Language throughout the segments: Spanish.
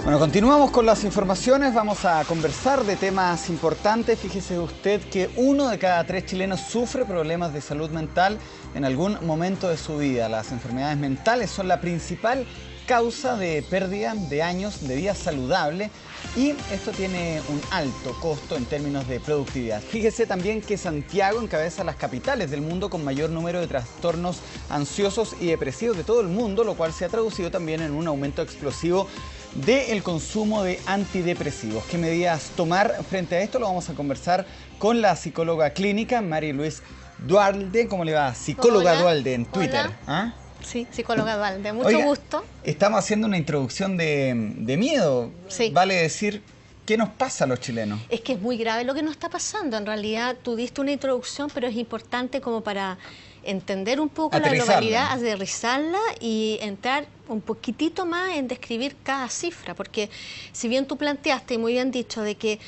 Bueno, continuamos con las informaciones, vamos a conversar de temas importantes. Fíjese usted que 1 de cada 3 chilenos sufre problemas de salud mental en algún momento de su vida. Las enfermedades mentales son la principal causa de pérdida de años de vida saludable y esto tiene un alto costo en términos de productividad. Fíjese también que Santiago encabeza las capitales del mundo con mayor número de trastornos ansiosos y depresivos de todo el mundo, lo cual se ha traducido también en un aumento explosivo del consumo de antidepresivos. ¿Qué medidas tomar frente a esto? Lo vamos a conversar con la psicóloga clínica Mari Luis Dualde. ¿Cómo le va? Psicóloga Dualde en Twitter. Hola. ¿Ah? Sí, psicóloga Dualde. Mucho Oiga, gusto. Estamos haciendo una introducción de miedo. Sí. Vale decir, ¿qué nos pasa a los chilenos? Es que es muy grave lo que nos está pasando. En realidad, tú diste una introducción, pero es importante como para entender un poco la globalidad, aterrizarla y entrar un poquitito más en describir cada cifra, porque si bien tú planteaste y muy bien dicho de que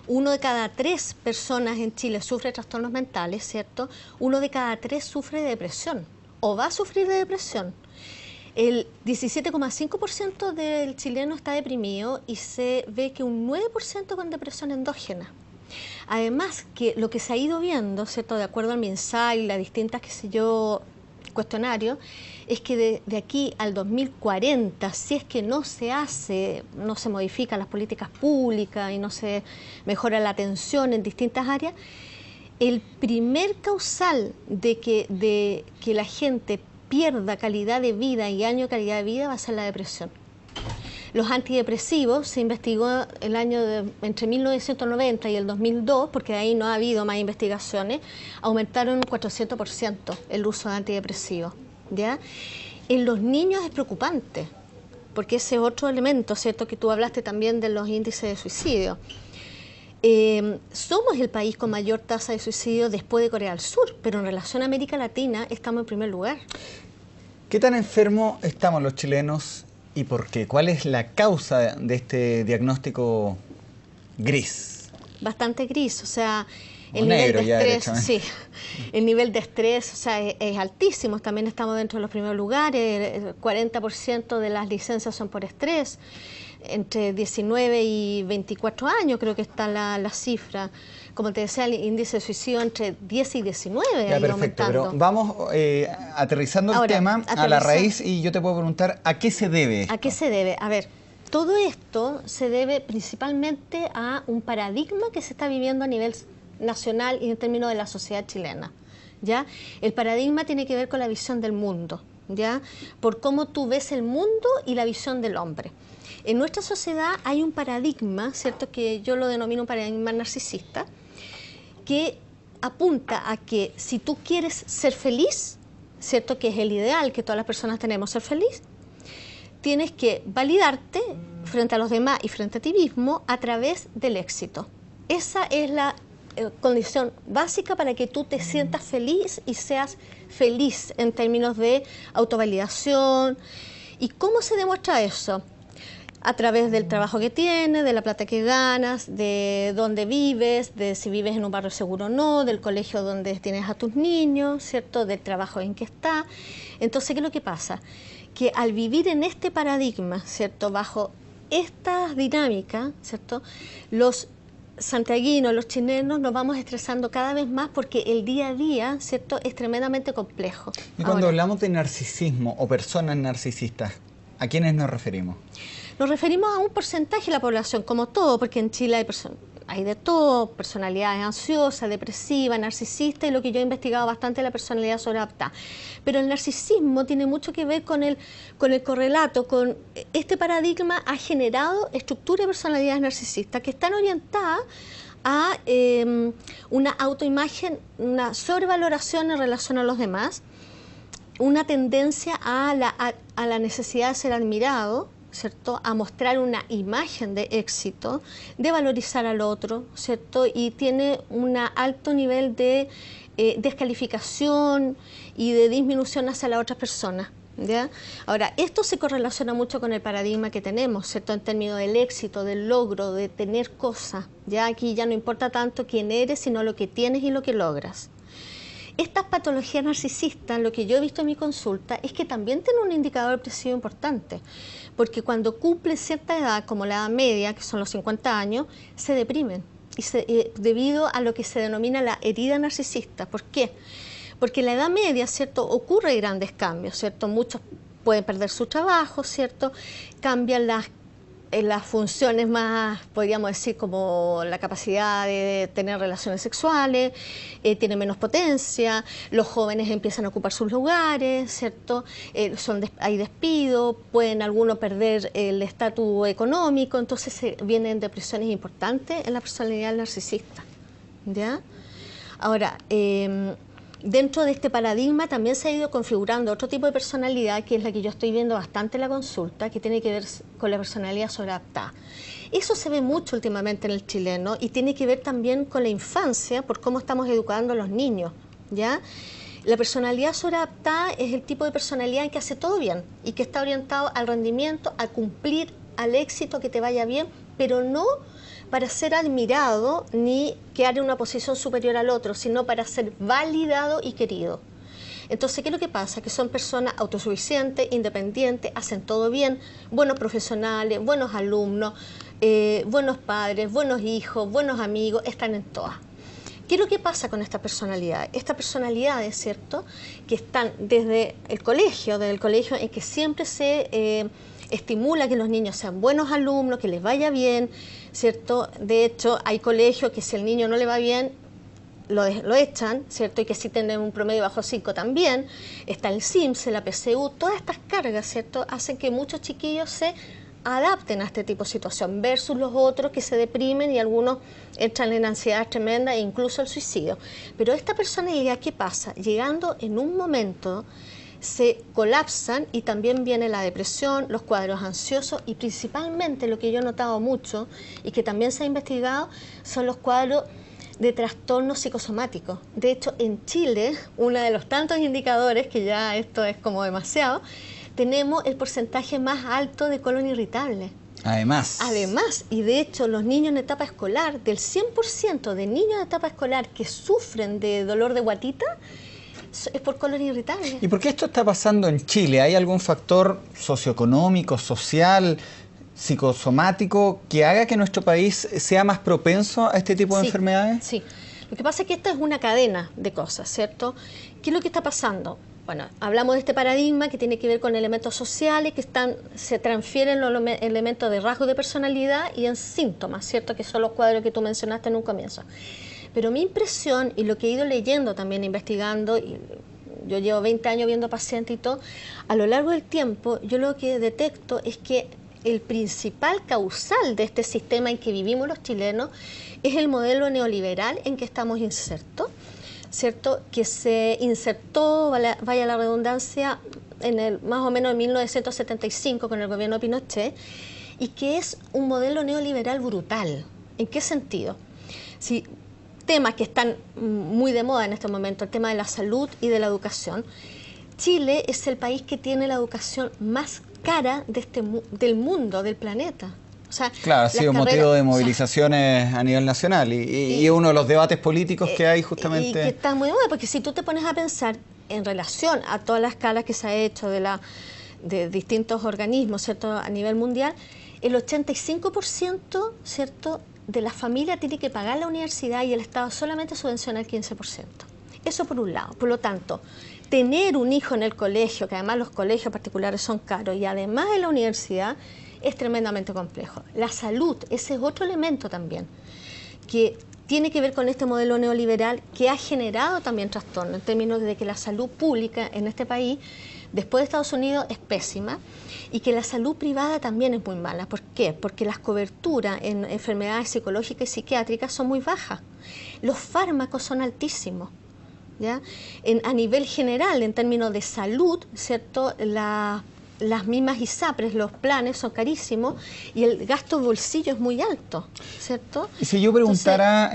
1 de cada 3 personas en Chile sufre trastornos mentales, ¿cierto? 1 de cada 3 sufre de depresión o va a sufrir de depresión. El 17,5% del chileno está deprimido y se ve que un 9% con depresión endógena. Además, que lo que se ha ido viendo, ¿cierto?, de acuerdo al MinSal y las distintas, qué sé yo, cuestionarios, es que de aquí al 2040, si es que no se modifican las políticas públicas y no se mejora la atención en distintas áreas, el primer causal de que la gente pierda calidad de vida y año de calidad de vida va a ser la depresión. Los antidepresivos se investigó el año entre 1990 y el 2002, porque de ahí no ha habido más investigaciones, aumentaron un 400% el uso de antidepresivos, ¿ya? En los niños es preocupante, porque ese es otro elemento, ¿cierto?, que tú hablaste también de los índices de suicidio. Somos el país con mayor tasa de suicidio después de Corea del Sur, pero en relación a América Latina estamos en primer lugar. ¿Qué tan enfermos estamos los chilenos y por qué? ¿Cuál es la causa de este diagnóstico gris? Bastante gris, o sea, el nivel de estrés, sí, el nivel de estrés, o sea, es altísimo. También estamos dentro de los primeros lugares. El 40% de las licencias son por estrés. Entre 19 y 24 años creo que está la cifra. Como te decía, el índice de suicidio entre 10 y 19 ya, perfecto, aumentando. pero vamos aterrizando el tema a la raíz y yo te puedo preguntar, ¿a qué se debe esto? ¿A qué se debe? A ver, todo esto se debe principalmente a un paradigma que se está viviendo a nivel nacional y en términos de la sociedad chilena, ¿ya? El paradigma tiene que ver con la visión del mundo, ¿ya? Por cómo tú ves el mundo y la visión del hombre. En nuestra sociedad hay un paradigma, ¿cierto?, que yo lo denomino un paradigma narcisista, que apunta a que si tú quieres ser feliz, ¿cierto?, que es el ideal que todas las personas tenemos, ser feliz, tienes que validarte frente a los demás y frente a ti mismo a través del éxito. Esa es la condición básica para que tú te sientas feliz y seas feliz en términos de autovalidación. ¿Y cómo se demuestra eso? A través del trabajo que tienes, de la plata que ganas, de dónde vives, de si vives en un barrio seguro o no, del colegio donde tienes a tus niños, ¿cierto?, del trabajo en que estás. Entonces, ¿qué es lo que pasa? Que al vivir en este paradigma, ¿cierto?, bajo estas dinámicas, ¿cierto?, los santiaguinos, los chilenos, nos vamos estresando cada vez más porque el día a día, ¿cierto?, es tremendamente complejo. Y cuando hablamos de narcisismo o personas narcisistas, ¿a quiénes nos referimos? Nos referimos a un porcentaje de la población, como todo, porque en Chile hay de todo, personalidades ansiosas, depresivas, narcisistas, y lo que yo he investigado bastante es la personalidad sobreadaptada. Pero el narcisismo tiene mucho que ver con el correlato, con este paradigma ha generado estructuras de personalidades narcisistas que están orientadas a una autoimagen, una sobrevaloración en relación a los demás, una tendencia a la necesidad de ser admirado, ¿cierto?, a mostrar una imagen de éxito, de valorizar al otro, ¿cierto?, y tiene un alto nivel de descalificación y de disminución hacia la otra persona, ¿ya? Ahora, esto se correlaciona mucho con el paradigma que tenemos, ¿cierto?, en términos del éxito, del logro, de tener cosas, ¿ya? Aquí ya no importa tanto quién eres, sino lo que tienes y lo que logras. Estas patologías narcisistas, lo que yo he visto en mi consulta, es que también tienen un indicador depresivo importante, porque cuando cumplen cierta edad, como la edad media, que son los 50 años, se deprimen, debido a lo que se denomina la herida narcisista. ¿Por qué? Porque en la edad media, ¿cierto?, ocurre grandes cambios, ¿cierto? Muchos pueden perder su trabajo, ¿cierto? Cambian las funciones más, podríamos decir, como la capacidad de tener relaciones sexuales, tienen menos potencia, los jóvenes empiezan a ocupar sus lugares, ¿cierto? Hay despido, pueden algunos perder el estatus económico, entonces vienen depresiones importantes en la personalidad narcisista, ¿ya? Ahora, dentro de este paradigma también se ha ido configurando otro tipo de personalidad, que es la que yo estoy viendo bastante en la consulta, que tiene que ver con la personalidad sobreadaptada. Eso se ve mucho últimamente en el chileno y tiene que ver también con la infancia, por cómo estamos educando a los niños, ¿ya? La personalidad sobreadaptada es el tipo de personalidad en que hace todo bien y que está orientado al rendimiento, a cumplir, al éxito, que te vaya bien, pero no para ser admirado ni quedar en una posición superior al otro, sino para ser validado y querido. Entonces, ¿qué es lo que pasa? Que son personas autosuficientes, independientes, hacen todo bien, buenos profesionales, buenos alumnos, buenos padres, buenos hijos, buenos amigos, están en todas. ¿Qué es lo que pasa con esta personalidad? Estas personalidades, ¿cierto?, que están desde el colegio en que siempre se estimula que los niños sean buenos alumnos, que les vaya bien, ¿cierto? De hecho, hay colegios que si el niño no le va bien, lo echan, ¿cierto? Y que si tienen un promedio bajo 5 también. Está el CIMSE, la PCU, todas estas cargas, ¿cierto?, hacen que muchos chiquillos se adapten a este tipo de situación, versus los otros que se deprimen y algunos entran en ansiedad tremenda e incluso el suicidio. Pero esta personalidad, ¿qué pasa? Llegando en un momento, se colapsan y también viene la depresión, los cuadros ansiosos y principalmente lo que yo he notado mucho y que también se ha investigado son los cuadros de trastornos psicosomáticos. De hecho, en Chile, uno de los tantos indicadores, que ya esto es como demasiado, tenemos el porcentaje más alto de colon irritable. Además, y de hecho los niños en etapa escolar, del 100% de niños en etapa escolar que sufren de dolor de guatita, es por colon irritable. ¿Y por qué esto está pasando en Chile? ¿Hay algún factor socioeconómico, social, psicosomático que haga que nuestro país sea más propenso a este tipo de enfermedades? Sí, lo que pasa es que esta es una cadena de cosas, ¿cierto? ¿Qué es lo que está pasando? Bueno, hablamos de este paradigma que tiene que ver con elementos sociales que se transfieren los elementos de rasgos de personalidad y en síntomas, ¿cierto? Que son los cuadros que tú mencionaste en un comienzo. Pero mi impresión, y lo que he ido leyendo también, investigando, y yo llevo 20 años viendo pacientes y todo, a lo largo del tiempo yo lo que detecto es que el principal causal de este sistema en que vivimos los chilenos es el modelo neoliberal en que estamos insertos, ¿cierto? Que se insertó, vaya la redundancia, más o menos en 1975 con el gobierno de Pinochet, y que es un modelo neoliberal brutal. ¿En qué sentido? Si temas que están muy de moda en este momento, el tema de la salud y de la educación. Chile es el país que tiene la educación más cara del mundo, del planeta. O sea, claro, ha sido motivo de movilizaciones a nivel nacional y uno de los debates políticos que hay justamente. Y que está muy de moda, porque si tú te pones a pensar en relación a todas las escalas que se ha hecho de distintos organismos, ¿cierto?, a nivel mundial, el 85%, ¿cierto?, de la familia tiene que pagar la universidad y el Estado solamente subvenciona el 15%. Eso por un lado. Por lo tanto, tener un hijo en el colegio, que además los colegios particulares son caros, y además en la universidad, es tremendamente complejo. La salud, ese es otro elemento también, que tiene que ver con este modelo neoliberal que ha generado también trastornos en términos de que la salud pública en este país, después de Estados Unidos, es pésima, y que la salud privada también es muy mala. ¿Por qué? Porque las coberturas en enfermedades psicológicas y psiquiátricas son muy bajas. Los fármacos son altísimos, ¿ya? A nivel general, en términos de salud, ¿cierto?, las mismas ISAPRES, los planes son carísimos y el gasto de bolsillo es muy alto, ¿cierto? Y si yo preguntara,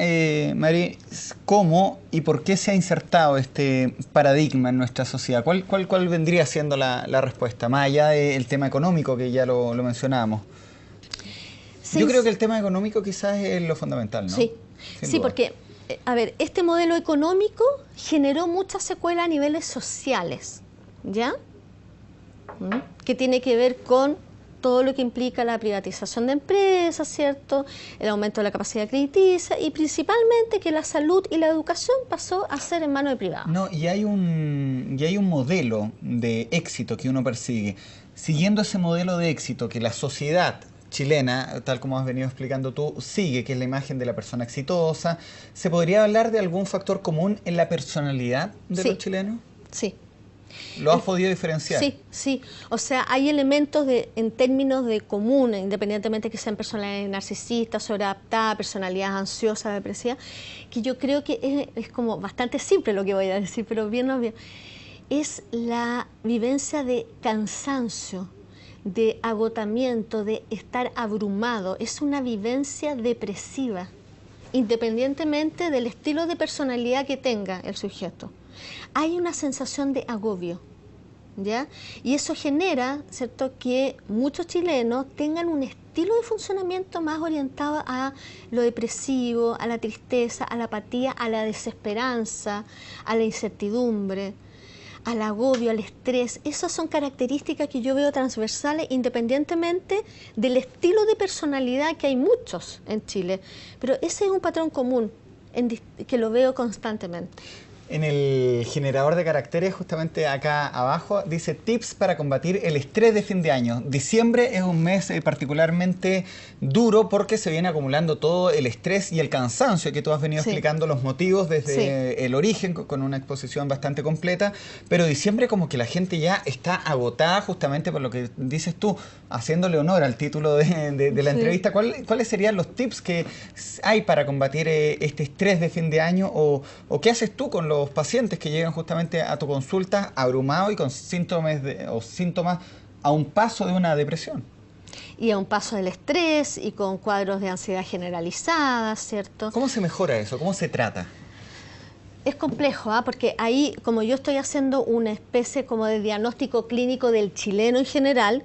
Mari, ¿cómo y por qué se ha insertado este paradigma en nuestra sociedad? ¿Cuál vendría siendo la respuesta? Más allá del tema económico, que ya lo mencionábamos. Sí, yo creo que el tema económico quizás es lo fundamental, ¿no? Sí, porque a ver, este modelo económico generó muchas secuelas a niveles sociales, ¿ya? Que tiene que ver con todo lo que implica la privatización de empresas, ¿cierto? El aumento de la capacidad crediticia y principalmente que la salud y la educación pasó a ser en manos de privados. No, y hay un modelo de éxito que uno persigue. Siguiendo ese modelo de éxito que la sociedad chilena, tal como has venido explicando tú, sigue, que es la imagen de la persona exitosa, ¿se podría hablar de algún factor común en la personalidad de los chilenos? Sí. ¿Lo has podido diferenciar? Sí, sí. O sea, hay elementos en términos de común, independientemente que sean personalidades narcisistas, sobreadaptadas, personalidades ansiosas, depresivas, que yo creo que es como bastante simple lo que voy a decir, pero bien obvio. Es la vivencia de cansancio, de agotamiento, de estar abrumado. Es una vivencia depresiva, independientemente del estilo de personalidad que tenga el sujeto. Hay una sensación de agobio, ¿ya? Y eso genera, ¿cierto?, que muchos chilenos tengan un estilo de funcionamiento más orientado a lo depresivo, a la tristeza, a la apatía, a la desesperanza, a la incertidumbre, al agobio, al estrés. Esas son características que yo veo transversales independientemente del estilo de personalidad, que hay muchos en Chile. Pero ese es un patrón común que lo veo constantemente. En el generador de caracteres, justamente acá abajo, dice tips para combatir el estrés de fin de año. Diciembre es un mes particularmente duro porque se viene acumulando todo el estrés y el cansancio que tú has venido explicando los motivos desde el origen, con una exposición bastante completa. Pero diciembre como que la gente ya está agotada justamente por lo que dices tú, haciéndole honor al título de la entrevista. ¿Cuáles serían los tips que hay para combatir este estrés de fin de año o qué haces tú con los pacientes que llegan justamente a tu consulta abrumados y con síntomas a un paso de una depresión? Y a un paso del estrés y con cuadros de ansiedad generalizada, ¿cierto? ¿Cómo se mejora eso? ¿Cómo se trata? Es complejo, porque ahí, como yo estoy haciendo una especie como de diagnóstico clínico del chileno en general,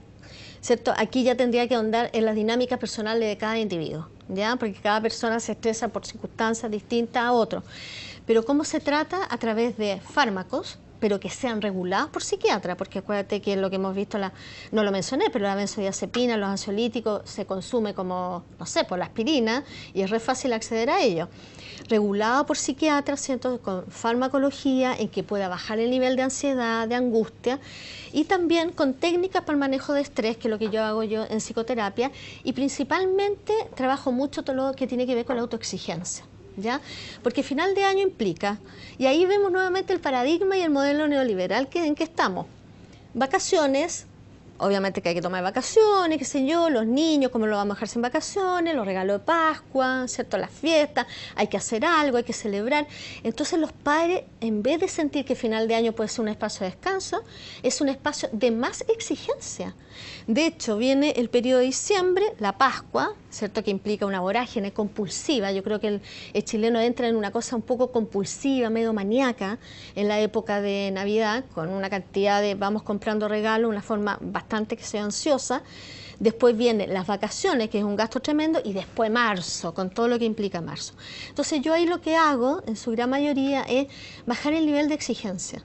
¿cierto? Aquí ya tendría que ahondar en las dinámicas personales de cada individuo, ¿ya? Porque cada persona se estresa por circunstancias distintas a otro. Pero ¿cómo se trata? A través de fármacos, pero que sean regulados por psiquiatra, porque acuérdate que lo que hemos visto, no lo mencioné, pero la benzodiazepina, los ansiolíticos, se consume como, no sé, por la aspirina, y es re fácil acceder a ello. Regulado por psiquiatras, ¿cierto?, con farmacología en que pueda bajar el nivel de ansiedad, de angustia, y también con técnicas para el manejo de estrés, que es lo que yo hago en psicoterapia, y principalmente trabajo mucho todo lo que tiene que ver con la autoexigencia, ¿ya? Porque final de año implica, y ahí vemos nuevamente el paradigma y el modelo neoliberal en que estamos. Vacaciones, obviamente que hay que tomar vacaciones, qué sé yo, los niños, cómo lo vamos a dejar sin vacaciones, los regalos de Pascua, ¿cierto?, las fiestas, hay que hacer algo, hay que celebrar. Entonces los padres, en vez de sentir que final de año puede ser un espacio de descanso, es un espacio de más exigencia. De hecho, viene el periodo de diciembre, la Pascua, ¿cierto?, que implica una vorágine compulsiva. Yo creo que el chileno entra en una cosa un poco compulsiva, medio maníaca, en la época de Navidad, con una cantidad de vamos comprando regalos, una forma bastante que sea ansiosa. Después vienen las vacaciones, que es un gasto tremendo, y después marzo, con todo lo que implica marzo. Entonces yo ahí lo que hago, en su gran mayoría, es bajar el nivel de exigencia.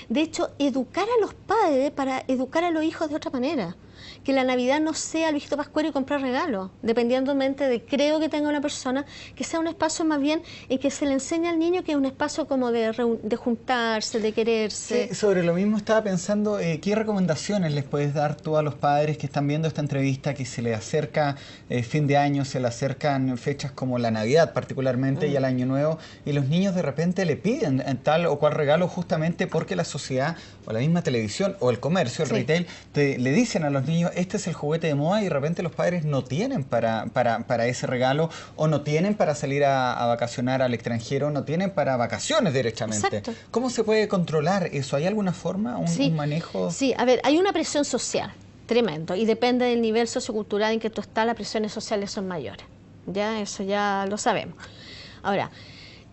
De hecho, educar a los padres para educar a los hijos de otra manera. Que la Navidad no sea el viejito pascuero y comprar regalos, dependientemente de creo que tenga una persona, que sea un espacio más bien en que se le enseñe al niño que es un espacio como de juntarse, de quererse. Sí, sobre lo mismo estaba pensando, ¿qué recomendaciones les puedes dar tú a los padres que están viendo esta entrevista, que se les acerca fin de año, se les acercan fechas como la Navidad particularmente y el Año Nuevo, y los niños de repente le piden tal o cual regalo justamente porque la sociedad o la misma televisión o el comercio, el retail, le dicen a los niños, este es el juguete de moda, y de repente los padres no tienen para ese regalo, o no tienen para salir a vacacionar al extranjero, no tienen para vacaciones derechamente. Exacto. ¿Cómo se puede controlar eso? ¿Hay alguna forma, un manejo? Sí, a ver, hay una presión social tremendo, y depende del nivel sociocultural en que tú estás, las presiones sociales son mayores. Ya, eso ya lo sabemos. Ahora,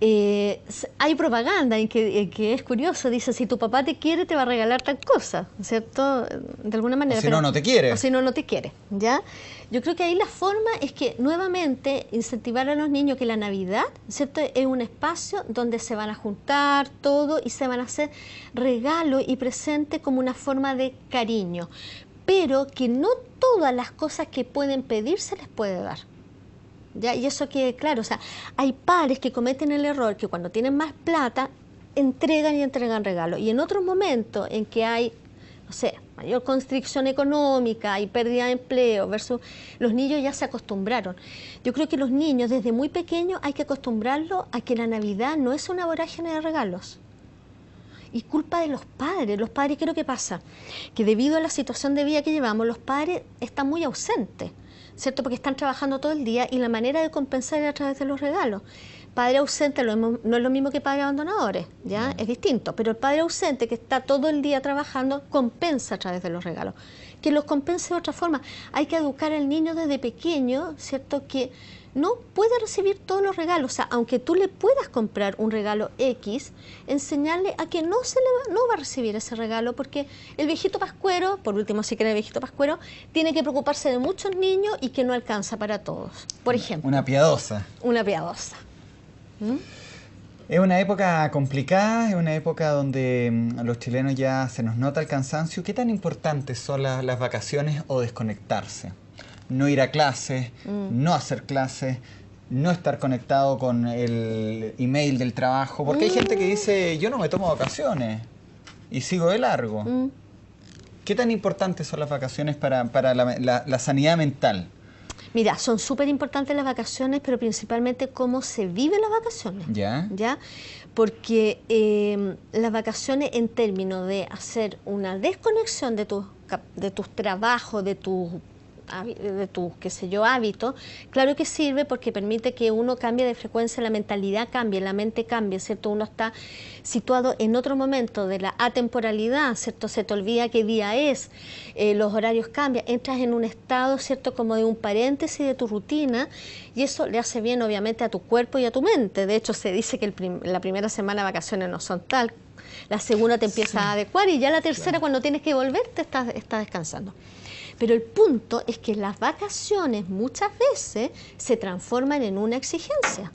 hay propaganda en que es curioso, dice, si tu papá te quiere te va a regalar tal cosa, ¿cierto? De alguna manera. O si no, no te quiere. O si no, no te quiere, ¿ya? Yo creo que ahí la forma es que nuevamente incentivar a los niños que la Navidad, ¿cierto?, es un espacio donde se van a juntar todo y se van a hacer regalos y presentes como una forma de cariño, pero que no todas las cosas que pueden pedir se les puede dar. ¿Ya? Y eso que, claro, o sea, hay padres que cometen el error que cuando tienen más plata, entregan y entregan regalos. Y en otros momentos en que hay, no sé, mayor constricción económica, hay pérdida de empleo, versus los niños ya se acostumbraron. Yo creo que los niños desde muy pequeños hay que acostumbrarlos a que la Navidad no es una vorágine de regalos. Y culpa de los padres. Los padres, ¿qué es lo que pasa? Que debido a la situación de vida que llevamos, los padres están muy ausentes, ¿cierto? Porque están trabajando todo el día y la manera de compensar es a través de los regalos. Padre ausente no es lo mismo que padre abandonadores, ¿ya? Es distinto. Pero el padre ausente que está todo el día trabajando compensa a través de los regalos. Que los compense de otra forma. Hay que educar al niño desde pequeño, ¿cierto? Que no puede recibir todos los regalos. O sea, aunque tú le puedas comprar un regalo X, enseñarle a que no va a recibir ese regalo, porque el viejito pascuero, por último si quiere el viejito pascuero, tiene que preocuparse de muchos niños y que no alcanza para todos. Por ejemplo. Una piadosa. Una piadosa. ¿Mm? Es una época complicada, es una época donde a los chilenos ya se nos nota el cansancio. ¿Qué tan importantes son las vacaciones o desconectarse? No ir a clases, no hacer clases, no estar conectado con el email del trabajo, porque hay gente que dice, yo no me tomo vacaciones y sigo de largo. ¿Qué tan importantes son las vacaciones para la sanidad mental? Mira, son súper importantes las vacaciones, pero principalmente cómo se viven las vacaciones. ¿Ya? Porque las vacaciones en términos de hacer una desconexión de tus trabajos, de tus qué sé yo, hábitos, claro que sirve porque permite que uno cambie de frecuencia, la mentalidad cambie, la mente cambie, ¿cierto? Uno está situado en otro momento de la atemporalidad, ¿cierto? Se te olvida qué día es, los horarios cambian, entras en un estado, ¿cierto?, como de un paréntesis de tu rutina, y eso le hace bien obviamente a tu cuerpo y a tu mente. De hecho se dice que la primera semana de vacaciones no son tal, la segunda te empieza a adecuar y ya la tercera, cuando tienes que volver, te estás descansando. Pero el punto es que las vacaciones muchas veces se transforman en una exigencia.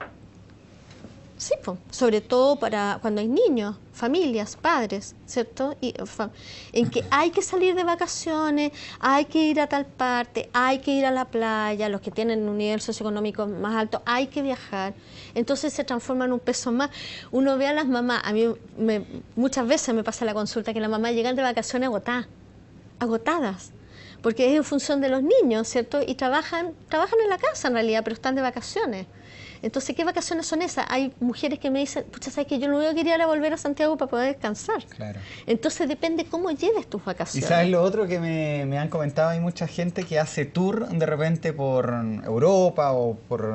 Sí, sobre todo para cuando hay niños, familias, padres, ¿cierto? En que hay que salir de vacaciones, hay que ir a tal parte, hay que ir a la playa, los que tienen un nivel socioeconómico más alto, hay que viajar. Entonces se transforma en un peso más. Uno ve a las mamás, a mí muchas veces me pasa la consulta que las mamás llegan de vacaciones agotadas. Porque es en función de los niños, ¿cierto? Y trabajan en la casa en realidad, pero están de vacaciones. Entonces, ¿qué vacaciones son esas? Hay mujeres que me dicen, pucha, ¿sabes que yo no quería ir a volver a Santiago para poder descansar? Claro. Entonces, depende cómo lleves tus vacaciones. Y ¿sabes lo otro que me han comentado? Hay mucha gente que hace tour de repente por Europa o por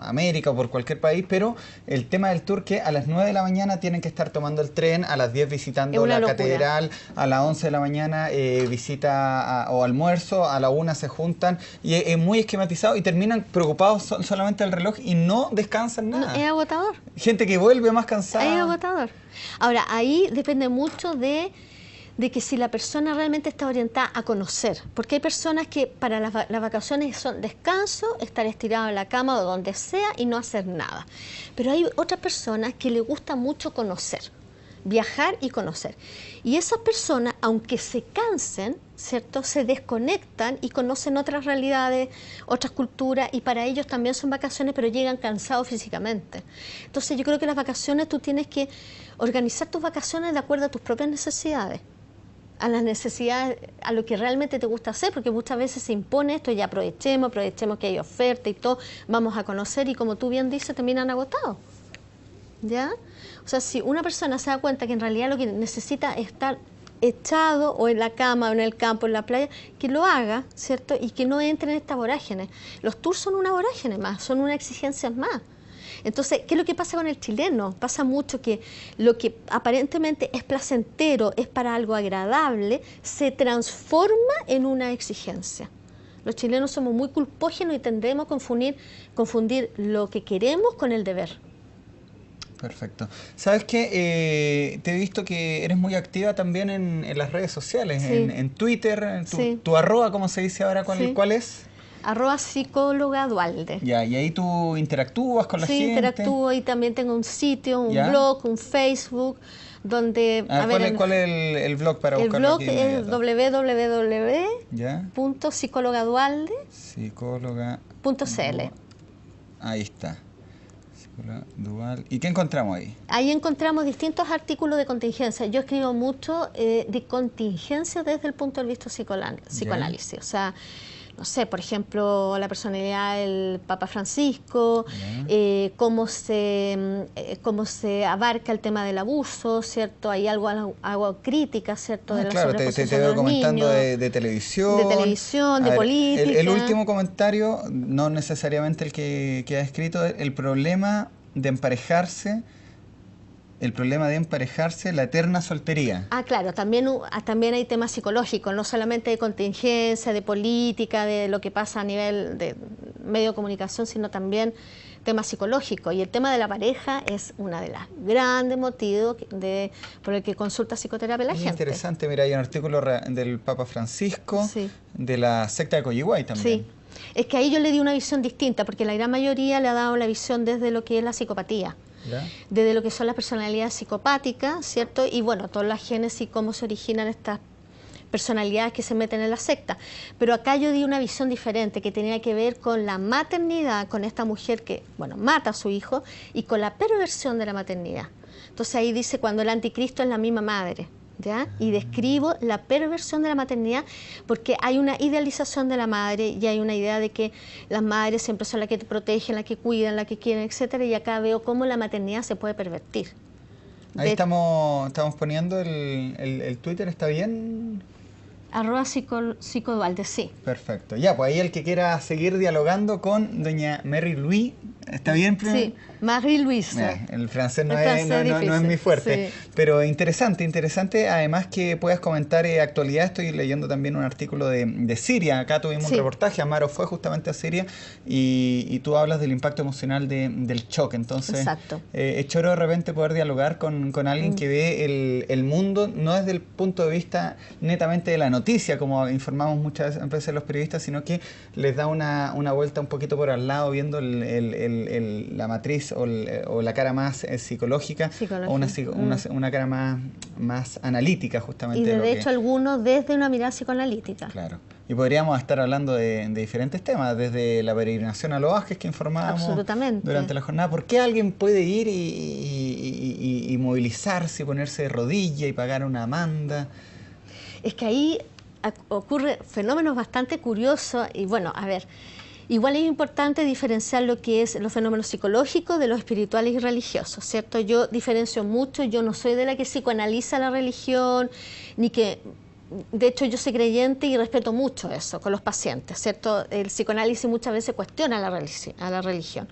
América o por cualquier país, pero el tema del tour que a las 9 de la mañana tienen que estar tomando el tren, a las 10 visitando la catedral, a las 11 de la mañana visita o almuerzo, a la 1 se juntan, y es muy esquematizado y terminan preocupados solamente del reloj y no descansan nada. Es agotador. Gente que vuelve más cansada. Es agotador. Ahora, ahí depende mucho de que si la persona realmente está orientada a conocer. Porque hay personas que para las vacaciones son descanso, estar estirado en la cama o donde sea y no hacer nada. Pero hay otras personas que les gusta mucho conocer, viajar y conocer. Y esas personas, aunque se cansen, ¿cierto?, se desconectan y conocen otras realidades, otras culturas, y para ellos también son vacaciones, pero llegan cansados físicamente. Entonces yo creo que las vacaciones, tú tienes que organizar tus vacaciones de acuerdo a tus propias necesidades, a las necesidades, a lo que realmente te gusta hacer, porque muchas veces se impone esto y aprovechemos que hay oferta y todo, vamos a conocer, y como tú bien dices, terminan agotados. ¿Ya? O sea, si una persona se da cuenta que en realidad lo que necesita es estar echado o en la cama o en el campo, en la playa, que lo haga, ¿cierto? Y que no entre en esta vorágine. Los tours son una vorágine más, son una exigencia más. Entonces, ¿qué es lo que pasa con el chileno? Pasa mucho que lo que aparentemente es placentero, es para algo agradable, se transforma en una exigencia. Los chilenos somos muy culpógenos y tendemos a confundir lo que queremos con el deber. Perfecto. ¿Sabes qué? Te he visto que eres muy activa también en las redes sociales, sí. en Twitter. Tu arroba, ¿cómo se dice ahora? ¿Cuál es? Arroba psicóloga Dualde. Ya, y ahí tú interactúas con la gente. Sí, interactúo y también tengo un sitio, un blog, un Facebook, donde... ¿Cuál es el blog para buscarlo aquí? El blog es www.psicólogadualde.cl. Ahí está. Dual. ¿Y qué encontramos ahí? Ahí encontramos distintos artículos de contingencia. Yo escribo mucho de contingencia desde el punto de vista psicoanálisis. O sea, no sé, por ejemplo, la personalidad del Papa Francisco, cómo se abarca el tema del abuso, ¿cierto? Hay algo crítica, ¿cierto? De la sobreexposición te veo comentando de televisión. De televisión, de política. El último comentario, no necesariamente el que ha escrito, el problema de emparejarse. El problema de emparejarse, la eterna soltería. Claro, también hay temas psicológicos, no solamente de contingencia, de política, de lo que pasa a nivel de medio de comunicación, sino también temas psicológicos. Y el tema de la pareja es uno de los grandes motivos por el que consulta psicoterapia la gente. Interesante, mira, hay un artículo del Papa Francisco, de la secta de Coyihuay también. Sí, es que ahí yo le di una visión distinta, porque la gran mayoría le ha dado la visión desde lo que es la psicopatía. Desde lo que son las personalidades psicopáticas, ¿cierto? Y bueno, toda la génesis, cómo se originan estas personalidades que se meten en la secta. Pero acá yo di una visión diferente, que tenía que ver con la maternidad, con esta mujer que, bueno, mata a su hijo, y con la perversión de la maternidad. Entonces ahí dice, cuando el anticristo es la misma madre, ¿ya? Y describo la perversión de la maternidad porque hay una idealización de la madre y hay una idea de que las madres siempre son las que te protegen, las que cuidan, las que quieren, etcétera, y acá veo cómo la maternidad se puede pervertir. Ahí estamos poniendo el Twitter, ¿está bien? Arroba psicodualde, sí. Perfecto. Ya, pues ahí el que quiera seguir dialogando con doña Mary Louise, ¿está bien? Sí, Marie Louise. El francés no es mi fuerte, pero interesante además que puedas comentar actualidad. Estoy leyendo también un artículo de Siria, acá tuvimos un reportaje, Amaro fue justamente a Siria y tú hablas del impacto emocional del choque, entonces es choro de repente poder dialogar con alguien que ve el mundo no desde el punto de vista netamente de la noticia, como informamos muchas veces los periodistas, sino que les da una vuelta un poquito por al lado, viendo la matriz o la cara más psicológica, o una cara más analítica, justamente. Y de hecho algunos desde una mirada psicoanalítica. Claro. Y podríamos estar hablando de diferentes temas, desde la peregrinación a los Vázquez que informábamos durante la jornada. ¿Por qué alguien puede ir y movilizarse, y ponerse de rodilla y pagar una manda? Es que ahí ocurre fenómenos bastante curiosos y bueno, a ver, igual es importante diferenciar lo que es los fenómenos psicológicos de los espirituales y religiosos, ¿cierto? Yo diferencio mucho, yo no soy de la que psicoanaliza la religión, ni que... De hecho, yo soy creyente y respeto mucho eso con los pacientes, ¿cierto? El psicoanálisis muchas veces cuestiona a la religión,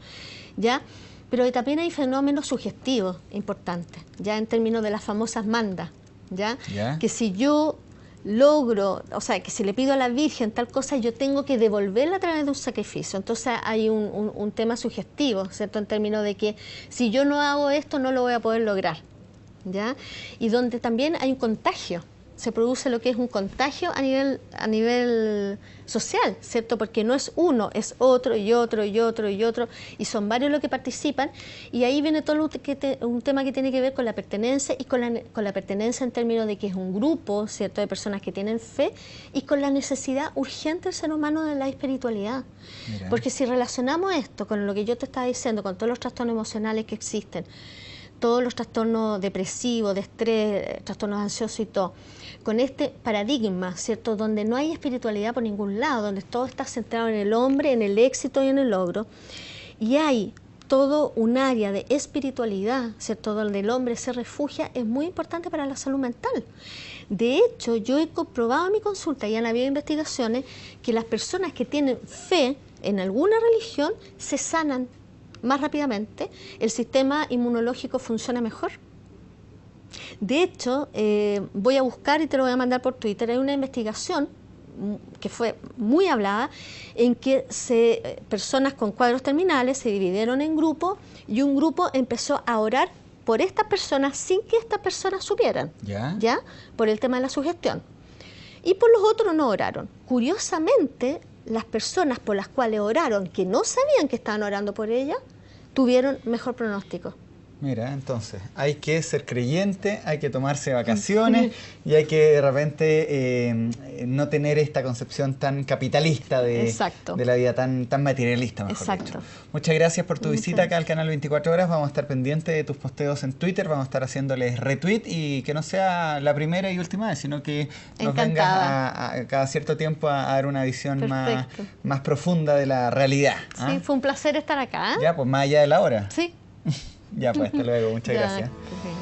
¿ya? Pero también hay fenómenos sugestivos importantes, ya en términos de las famosas mandas, ¿ya? Que si yo logro, o sea, que si le pido a la Virgen tal cosa, yo tengo que devolverla a través de un sacrificio. Entonces hay un tema sugestivo, ¿cierto? En términos de que si yo no hago esto, no lo voy a poder lograr, ¿ya? Y donde también hay un contagio. Se produce lo que es un contagio a nivel social, ¿cierto? Porque no es uno, es otro y otro y otro y otro, y son varios los que participan, y ahí viene todo un tema que tiene que ver con la pertenencia, y con la pertenencia en términos de que es un grupo, ¿cierto?, de personas que tienen fe, y con la necesidad urgente del ser humano de la espiritualidad. Mira. Porque si relacionamos esto con lo que yo te estaba diciendo, con todos los trastornos emocionales que existen, todos los trastornos depresivos, de estrés, trastornos ansiosos y todo, con este paradigma, ¿cierto?, donde no hay espiritualidad por ningún lado, donde todo está centrado en el hombre, en el éxito y en el logro, y hay todo un área de espiritualidad, ¿cierto?, donde el hombre se refugia, es muy importante para la salud mental. De hecho, yo he comprobado en mi consulta, y han habido investigaciones, que las personas que tienen fe en alguna religión se sanan más rápidamente, el sistema inmunológico funciona mejor. De hecho, voy a buscar y te lo voy a mandar por Twitter, hay una investigación que fue muy hablada, en que personas con cuadros terminales se dividieron en grupos y un grupo empezó a orar por estas personas sin que estas personas supieran, ¿ya? Por el tema de la sugestión. Y por los otros no oraron. Curiosamente, las personas por las cuales oraron, que no sabían que estaban orando por ellas, tuvieron mejor pronóstico. Mira, entonces, hay que ser creyente, hay que tomarse vacaciones y hay que de repente no tener esta concepción tan capitalista de la vida, tan materialista, mejor dicho. Muchas gracias por tu visita acá al canal 24 Horas. Vamos a estar pendientes de tus posteos en Twitter, vamos a estar haciéndoles retweet y que no sea la primera y última vez, sino que nos vengas a cada cierto tiempo a dar una visión más profunda de la realidad. Sí, fue un placer estar acá. Ya, pues más allá de la hora. Sí. Ya, pues, hasta luego. Muchas gracias.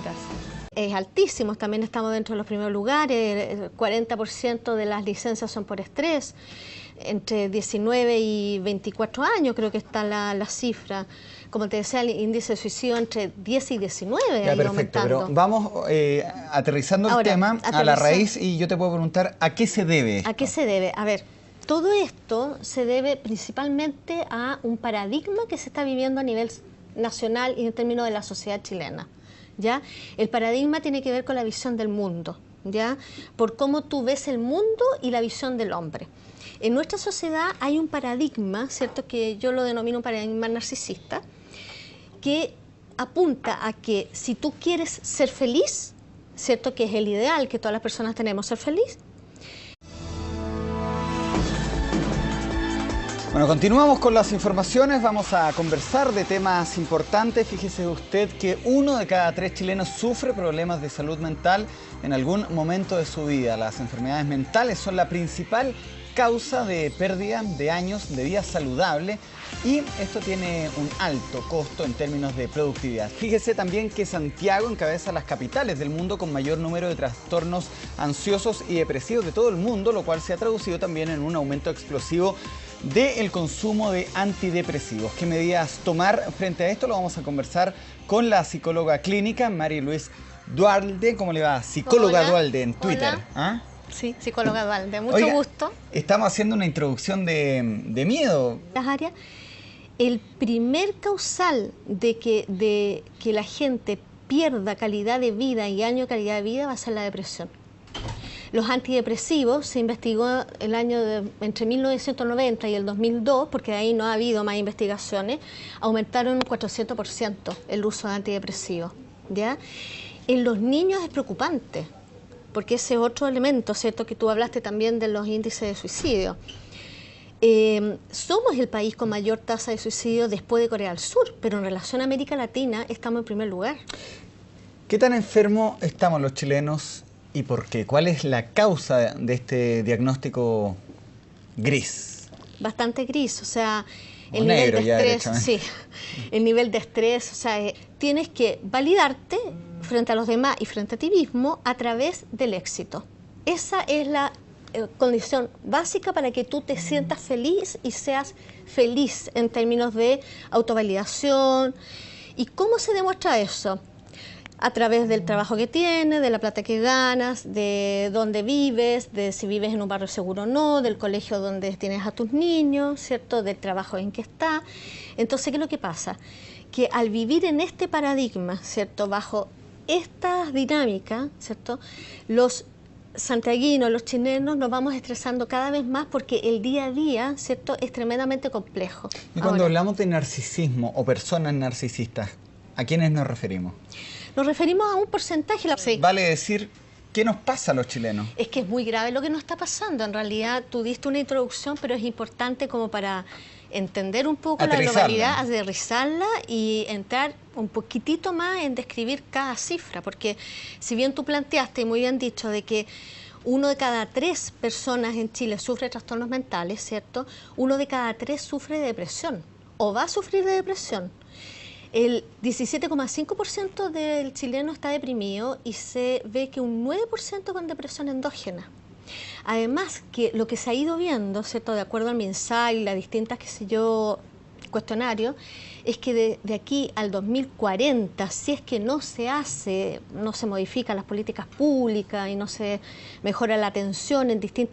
Gracias. Es altísimo, también estamos dentro de los primeros lugares, el 40% de las licencias son por estrés, entre 19 y 24 años creo que está la cifra. Como te decía, el índice de suicidio entre 10 y 19 ya, perfecto, aumentando. Pero vamos aterrizando el tema a la raíz y yo te puedo preguntar, ¿a qué se debe esto? ¿A qué se debe? A ver, todo esto se debe principalmente a un paradigma que se está viviendo a nivel nacional y en términos de la sociedad chilena, ¿ya? El paradigma tiene que ver con la visión del mundo, ¿ya? Por cómo tú ves el mundo y la visión del hombre. En nuestra sociedad hay un paradigma, ¿cierto?, que yo lo denomino un paradigma narcisista, que apunta a que si tú quieres ser feliz, ¿cierto?, que es el ideal que todas las personas tenemos, ser feliz. Bueno, continuamos con las informaciones, vamos a conversar de temas importantes. Fíjese usted que 1 de cada 3 chilenos sufre problemas de salud mental en algún momento de su vida. Las enfermedades mentales son la principal causa de pérdida de años de vida saludable y esto tiene un alto costo en términos de productividad. Fíjese también que Santiago encabeza las capitales del mundo con mayor número de trastornos ansiosos y depresivos de todo el mundo, lo cual se ha traducido también en un aumento explosivo del consumo de antidepresivos. ¿Qué medidas tomar frente a esto? Lo vamos a conversar con la psicóloga clínica Mariluis Duhalde. ¿Cómo le va? Psicóloga Duhalde en Twitter. ¿Ah? Sí, psicóloga Duhalde. Mucho gusto. Estamos haciendo una introducción de miedo. Las áreas. El primer causal de que la gente pierda calidad de vida y año de calidad de vida va a ser la depresión. Los antidepresivos se investigó el año entre 1990 y el 2002, porque de ahí no ha habido más investigaciones, aumentaron un 400% el uso de antidepresivos, ¿ya? En los niños es preocupante, porque ese es otro elemento, ¿cierto?, que tú hablaste también de los índices de suicidio. Somos el país con mayor tasa de suicidio después de Corea del Sur, pero en relación a América Latina estamos en primer lugar. ¿Qué tan enfermos estamos los chilenos? ¿Y por qué? ¿Cuál es la causa de este diagnóstico gris? Bastante gris, o sea, el nivel de estrés, sí, el nivel de estrés, o sea, tienes que validarte frente a los demás y frente a ti mismo a través del éxito. Esa es la condición básica para que tú te sientas feliz y seas feliz en términos de autovalidación. ¿Y cómo se demuestra eso? A través del trabajo que tienes, de la plata que ganas, de dónde vives, de si vives en un barrio seguro o no, del colegio donde tienes a tus niños, ¿cierto?, del trabajo en que estás. Entonces, ¿qué es lo que pasa? Que al vivir en este paradigma, ¿cierto?, bajo estas dinámicas, ¿cierto?, los santiaguinos, los chilenos nos vamos estresando cada vez más porque el día a día, ¿cierto?, es tremendamente complejo. Y cuando hablamos de narcisismo o personas narcisistas, ¿a quiénes nos referimos? Nos referimos a un porcentaje. Sí. Vale decir, ¿qué nos pasa a los chilenos? Es que es muy grave lo que nos está pasando. En realidad, tú diste una introducción, pero es importante como para entender un poco la globalidad, aterrizarla y entrar un poquitito más en describir cada cifra. Porque si bien tú planteaste, y muy bien dicho, de que 1 de cada 3 personas en Chile sufre trastornos mentales, ¿cierto? 1 de cada 3 sufre de depresión o va a sufrir de depresión. El 17,5% del chileno está deprimido y se ve que un 9% con depresión endógena. Además, que lo que se ha ido viendo, ¿cierto?, de acuerdo al MinSal y las distintas, qué sé yo, cuestionarios, es que de aquí al 2040, si es que no se modifican las políticas públicas y no se mejora la atención en distintas